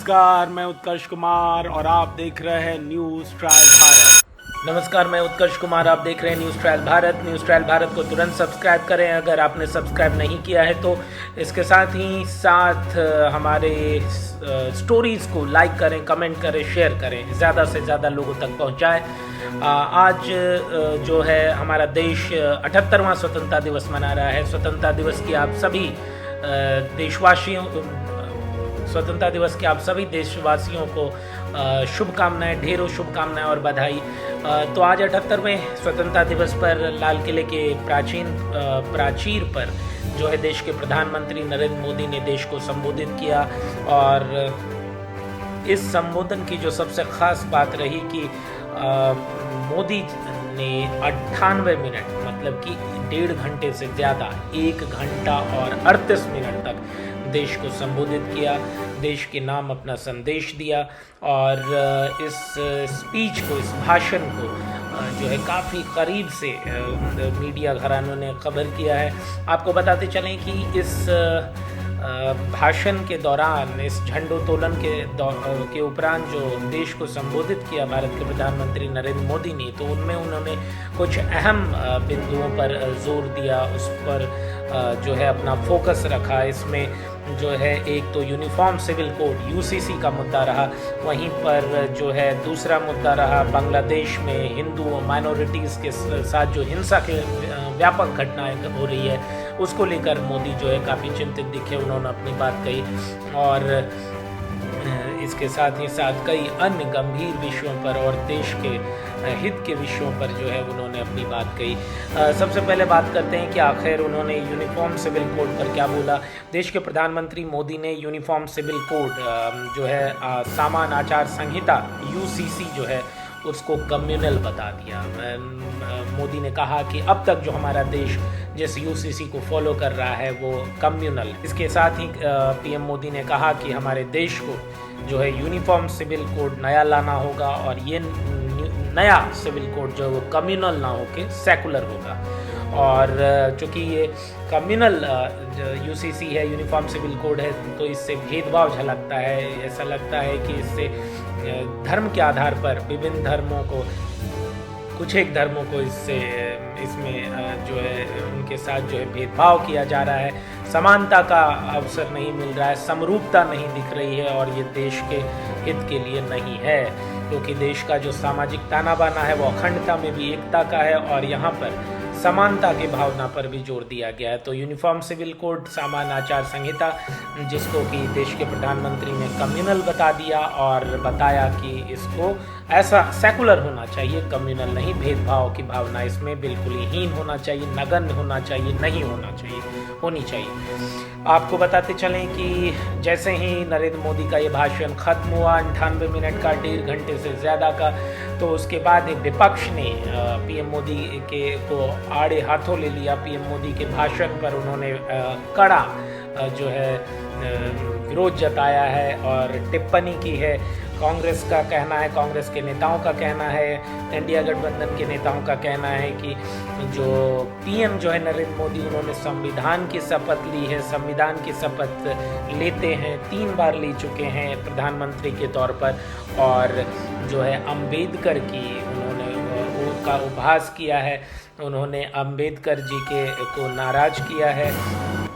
नमस्कार, मैं उत्कर्ष कुमार और आप देख रहे हैं न्यूज़ ट्रायल भारत। नमस्कार, मैं उत्कर्ष कुमार, आप देख रहे हैं news trial Bharat. News trial Bharat को तुरंत सब्सक्राइब करें अगर आपने सब्सक्राइब नहीं किया है तो। इसके साथ ही हमारे स्टोरीज़ को लाइक करें, कमेंट करें, शेयर करें, ज़्यादा से ज़्यादा लोगों तक पहुंचाएं। आज जो है हमारा देश 78वां स्वतंत्रता दिवस मना रहा है। स्वतंत्रता दिवस की आप सभी स्वतंत्रता दिवस के आप सभी देशवासियों को शुभकामनाएं, ढेरों शुभकामनाएं और बधाई। तो आज 78वें स्वतंत्रता दिवस पर लाल किले के प्राचीर पर जो है देश के प्रधानमंत्री नरेंद्र मोदी ने देश को संबोधित किया। और इस संबोधन की जो सबसे खास बात रही कि मोदी ने 98 मिनट मतलब कि 1.5 घंटे से ज़्यादा 1 घंटा और 38 मिनट तक देश को संबोधित किया, देश के नाम अपना संदेश दिया। और इस स्पीच को, इस भाषण को जो है काफ़ी करीब से मीडिया घरानों ने खबर किया है। आपको बताते चलें कि इस भाषण के दौरान, इस झंडोत्तोलन के उपरांत जो देश को संबोधित किया भारत के प्रधानमंत्री नरेंद्र मोदी ने, तो उनमें उन्होंने कुछ अहम बिंदुओं पर जोर दिया, उस पर जो है अपना फोकस रखा। इसमें जो है एक तो यूनिफॉर्म सिविल कोड यूसीसी का मुद्दा रहा, वहीं पर जो है दूसरा मुद्दा रहा बांग्लादेश में हिंदू माइनॉरिटीज़ के साथ जो हिंसा के व्यापक घटनाएं हो रही है, उसको लेकर मोदी जो है काफ़ी चिंतित दिखे, उन्होंने अपनी बात कही। और इसके साथ ही साथ कई अन्य गंभीर विषयों पर और देश के हित के विषयों पर जो है उन्होंने अपनी बात कही। सबसे पहले बात करते हैं कि आखिर उन्होंने यूनिफॉर्म सिविल कोड पर क्या बोला। देश के प्रधानमंत्री मोदी ने यूनिफॉर्म सिविल कोड जो है सामान्य आचार संहिता यूसीसी जो है उसको कम्युनल बता दिया। मोदी ने कहा कि अब तक जो हमारा देश जिस यूसीसी को फॉलो कर रहा है वो कम्युनल। इसके साथ ही पीएम मोदी ने कहा कि हमारे देश को जो है यूनिफॉर्म सिविल कोड नया लाना होगा और ये नया सिविल कोड जो है वो कम्युनल ना होके सेकुलर होगा। और चूँकि ये कम्युनल यूसीसी है, यूनिफॉर्म सिविल कोड है, तो इससे भेदभाव झलकता है। ऐसा लगता है कि इससे धर्म के आधार पर विभिन्न धर्मों को, कुछ एक धर्मों को इसमें जो है उनके साथ जो है भेदभाव किया जा रहा है, समानता का अवसर नहीं मिल रहा है, समरूपता नहीं दिख रही है और ये देश के हित के लिए नहीं है, क्योंकि देश का जो सामाजिक ताना बाना है वो अखंडता में भी एकता का है और यहाँ पर समानता की भावना पर भी जोर दिया गया है। तो यूनिफॉर्म सिविल कोड सामान्य आचार संहिता, जिसको कि देश के प्रधानमंत्री ने कम्युनल बता दिया और बताया कि इसको ऐसा सेकुलर होना चाहिए, कम्युनल नहीं। भेदभाव की भावना इसमें बिल्कुल ही हीन होना चाहिए, नगण्य होना चाहिए, नहीं होना चाहिए, होनी चाहिए। आपको बताते चलें कि जैसे ही नरेंद्र मोदी का ये भाषण खत्म हुआ 98 मिनट का, 1.5 घंटे से ज़्यादा का, तो उसके बाद एक विपक्ष ने पीएम मोदी को आड़े हाथों ले लिया। पीएम मोदी के भाषण पर उन्होंने कड़ा जो है विरोध जताया है और टिप्पणी की है। कांग्रेस का कहना है, कांग्रेस के नेताओं का कहना है, इंडिया गठबंधन के नेताओं का कहना है कि जो पीएम जो है नरेंद्र मोदी, उन्होंने संविधान की शपथ ली है, संविधान की शपथ लेते हैं, 3 बार ले चुके हैं प्रधानमंत्री के तौर पर। और जो है अम्बेडकर की उन्होंने का उपहास किया है, उन्होंने अम्बेडकर जी को नाराज किया है।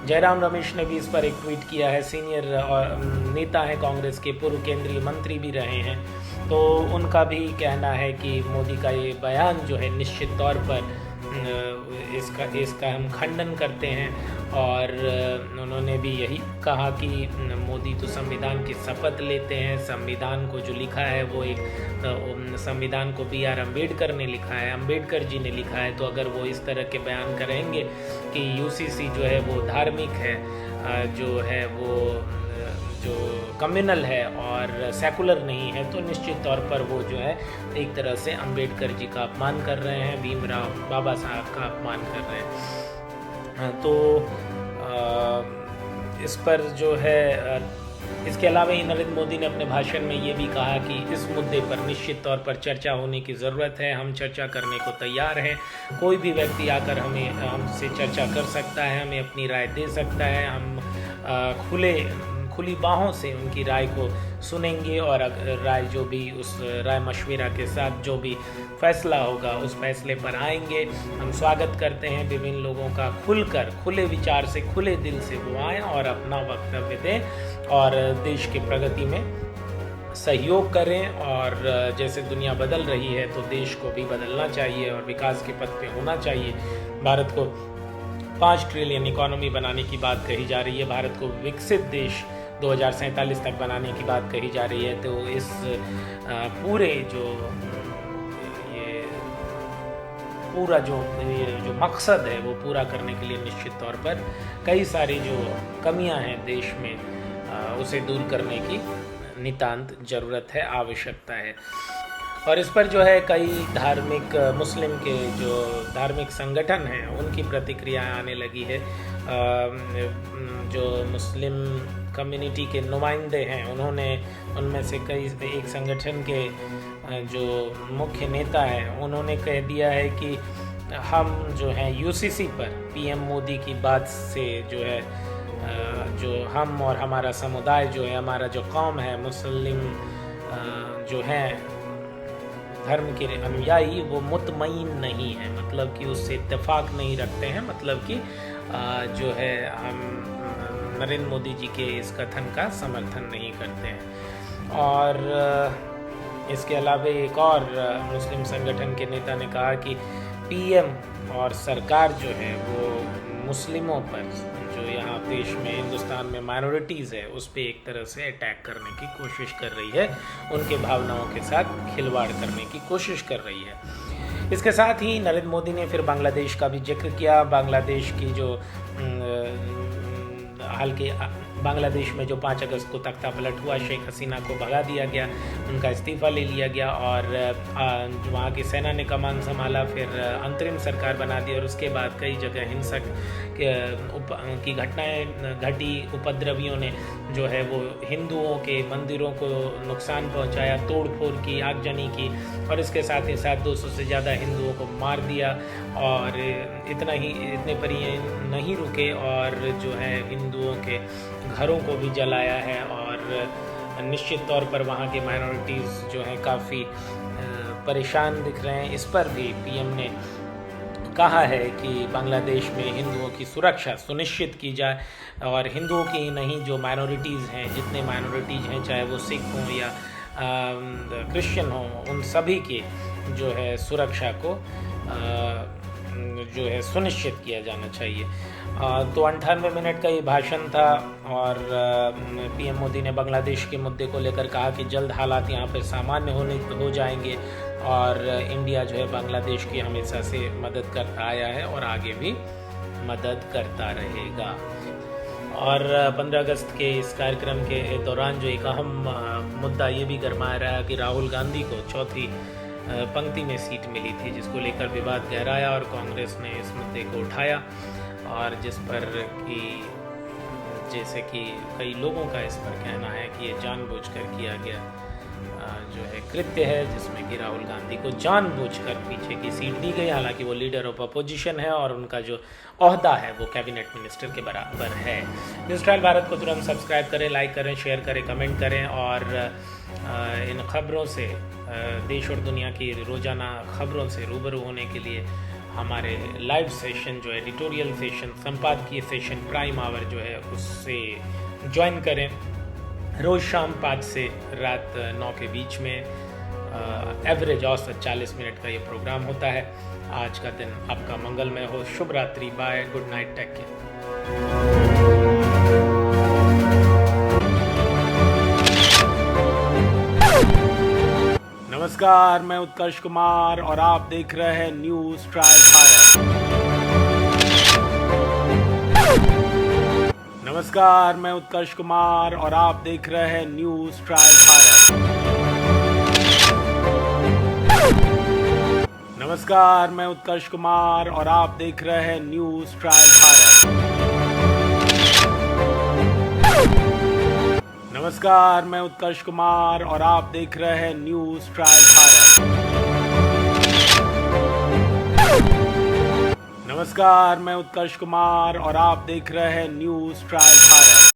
जयराम रमेश ने भी इस पर एक ट्वीट किया है, सीनियर नेता हैं कांग्रेस के, पूर्व केंद्रीय मंत्री भी रहे हैं, तो उनका भी कहना है कि मोदी का ये बयान जो है निश्चित तौर पर इसका हम खंडन करते हैं। और उन्होंने भी यही कहा कि मोदी तो संविधान की शपथ लेते हैं, संविधान को जो लिखा है वो एक संविधान को BR अम्बेडकर ने लिखा है, अम्बेडकर जी ने लिखा है। तो अगर वो इस तरह के बयान करेंगे कि यूसीसी जो है वो धार्मिक है, जो है वो जो कम्युनल है और सेकुलर नहीं है, तो निश्चित तौर पर वो जो है एक तरह से अम्बेडकर जी का अपमान कर रहे हैं, भीमराव बाबा साहब का अपमान कर रहे हैं। तो इस पर जो है इसके अलावा ही नरेंद्र मोदी ने अपने भाषण में ये भी कहा कि इस मुद्दे पर निश्चित तौर पर चर्चा होने की ज़रूरत है, हम चर्चा करने को तैयार हैं, कोई भी व्यक्ति आकर हमसे चर्चा कर सकता है, हमें अपनी राय दे सकता है, हम खुली बाहों से उनकी राय को सुनेंगे और राय जो भी उस राय मशवरा के साथ जो भी फैसला होगा उस फैसले पर आएंगे। हम स्वागत करते हैं विभिन्न लोगों का खुलकर, खुले विचार से, खुले दिल से वो आएँ और अपना वक्तव्य दें और देश की प्रगति में सहयोग करें। और जैसे दुनिया बदल रही है तो देश को भी बदलना चाहिए और विकास के पथ पे होना चाहिए। भारत को 5 ट्रिलियन इकोनॉमी बनाने की बात कही जा रही है, भारत को विकसित देश 2047 तक बनाने की बात कही जा रही है। तो इस पूरे जो मकसद है वो पूरा करने के लिए निश्चित तौर पर कई सारी जो कमियां हैं देश में उसे दूर करने की नितांत ज़रूरत है, आवश्यकता है। और इस पर जो है कई धार्मिक, मुस्लिम के जो धार्मिक संगठन हैं उनकी प्रतिक्रियाएं आने लगी है। जो मुस्लिम कम्युनिटी के नुमाइंदे हैं उन्होंने, उनमें से एक संगठन के जो मुख्य नेता हैं उन्होंने कह दिया है कि हम जो हैं यूसीसी पर पीएम मोदी की बात से जो है जो हम और हमारा समुदाय जो है, हमारा जो कौम है, मुस्लिम जो हैं धर्म के अनुयायी, वो मुतमईन नहीं है, मतलब कि उससे इत्तेफाक नहीं रखते हैं, मतलब कि जो है हम नरेंद्र मोदी जी के इस कथन का समर्थन नहीं करते हैं। और इसके अलावा एक और मुस्लिम संगठन के नेता ने कहा कि पीएम और सरकार जो है वो मुस्लिमों पर, जो यहाँ देश में, हिंदुस्तान में माइनॉरिटीज़ है, उस पर एक तरह से अटैक करने की कोशिश कर रही है, उनके भावनाओं के साथ खिलवाड़ करने की कोशिश कर रही है। इसके साथ ही नरेंद्र मोदी ने फिर बांग्लादेश का भी जिक्र किया। बांग्लादेश की जो हाल के बांग्लादेश में जो 5 अगस्त को तख्ता पलट हुआ, शेख हसीना को भगा दिया गया, उनका इस्तीफ़ा ले लिया गया और वहाँ की सेना ने कमान संभाला, फिर अंतरिम सरकार बना दी और उसके बाद कई जगह हिंसक की घटनाएं घटी। उपद्रवियों ने जो है वो हिंदुओं के मंदिरों को नुकसान पहुंचाया, तोड़ फोड़ की, आगजनी की और इसके साथ ही साथ 200 से ज़्यादा हिंदुओं को मार दिया। और इतने पर ये नहीं रुके और जो है हिंदुओं के घरों को भी जलाया है और निश्चित तौर पर वहाँ की माइनॉरिटीज़ जो हैं काफ़ी परेशान दिख रहे हैं। इस पर भी पीएम ने कहा है कि बांग्लादेश में हिंदुओं की सुरक्षा सुनिश्चित की जाए और हिंदुओं की ही नहीं, जो माइनॉरिटीज़ हैं, जितने माइनॉरिटीज़ हैं, चाहे वो सिख हों या क्रिश्चियन हों, उन सभी की जो है सुरक्षा को जो है सुनिश्चित किया जाना चाहिए। तो 98 मिनट का ये भाषण था और पीएम मोदी ने बांग्लादेश के मुद्दे को लेकर कहा कि जल्द हालात यहाँ पर सामान्य हो जाएंगे और इंडिया जो है बांग्लादेश की हमेशा से मदद करता आया है और आगे भी मदद करता रहेगा। और 15 अगस्त के इस कार्यक्रम के दौरान जो एक अहम मुद्दा ये भी गरमाया रहा कि राहुल गांधी को चौथी पंक्ति में सीट मिली थी, जिसको लेकर विवाद गहराया और कांग्रेस ने इस मुद्दे को उठाया और जिस पर कि जैसे कि कई लोगों का इस पर कहना है कि ये जानबूझकर किया गया जो है कृत्य है, जिसमें कि राहुल गांधी को जानबूझकर पीछे की सीट दी गई। हालांकि वो लीडर ऑफ अपोजिशन है और उनका जो ओहदा है वो कैबिनेट मिनिस्टर के बराबर है। न्यूज़ ट्रायल भारत को तुरंत सब्सक्राइब करें, लाइक करें, शेयर करें, कमेंट करें और इन खबरों से, देश और दुनिया की रोज़ाना खबरों से रूबरू होने के लिए हमारे लाइव सेशन जो एडिटोरियल सेशन, संपादकीय सेशन, प्राइम आवर जो है उससे ज्वाइन करें। रोज़ शाम 5 से रात 9 के बीच में एवरेज औसत 40 मिनट का ये प्रोग्राम होता है। आज का दिन आपका मंगलमय हो। शुभ रात्रि, bye, good night, take care. नमस्कार, मैं उत्कर्ष कुमार और आप देख रहे हैं न्यूज़ ट्रायल भारत। नमस्कार, मैं उत्कर्ष कुमार और आप देख रहे हैं न्यूज़ ट्रायल भारत। नमस्कार, मैं उत्कर्ष कुमार और आप देख रहे हैं न्यूज़ ट्रायल भारत। नमस्कार, मैं उत्कर्ष कुमार और आप देख रहे हैं न्यूज़ ट्रायल भारत। नमस्कार, मैं उत्कर्ष कुमार और आप देख रहे हैं न्यूज़ ट्रायल भारत।